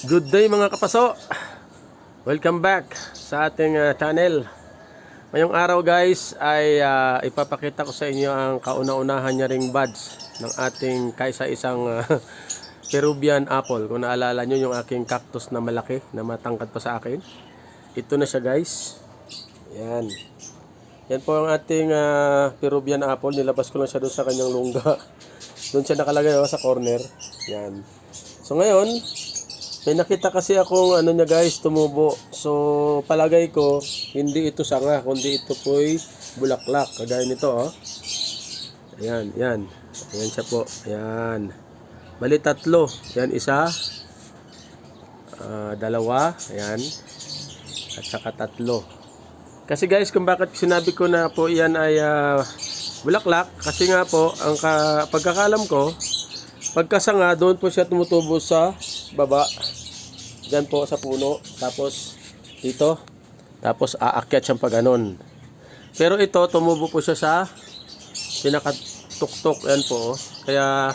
Good day mga kapaso. Welcome back sa ating channel. Ngayong araw guys ay ipapakita ko sa inyo ang kauna-unahan niya ring buds ng ating kaisa-isang Peruvian apple. Kung naalala nyo yung aking cactus na malaki na matangkad pa sa akin. Ito na siya guys. Yan. Yan po ang ating Peruvian apple. Nilabas ko lang siya doon sa kanyang lungga. Doon siya nakalagay sa corner. Yan. So ngayon, may nakita kasi akong ano niya guys, tumubo. So palagay ko, hindi ito sanga, kundi ito po'y bulaklak. Kagaya nito Ayan, yan. Ayan siya po. Ayan. Bali tatlo. Yan isa. Dalawa. Ayan. At saka tatlo. Kasi guys, kung bakit sinabi ko na po yan ay bulaklak. Kasi nga po, ang pagkakalam ko, pagkasanga, doon po siya tumutubo sa baba. Diyan po sa puno. Tapos dito. Tapos aakyat siyang paganon. Pero ito, tumubo po siya sa pinakatuktok. Yan po. Kaya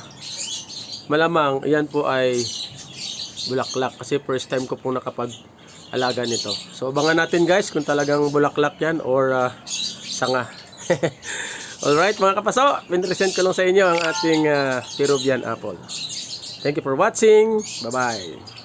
malamang yan po ay bulaklak. Kasi first time ko pong nakapag-alaga nito. So abangan natin guys kung talagang bulaklak yan or sanga. Alright mga kapaso, pinresent ko lang sa inyo ang ating Peruvian apple. Thank you for watching. Bye bye.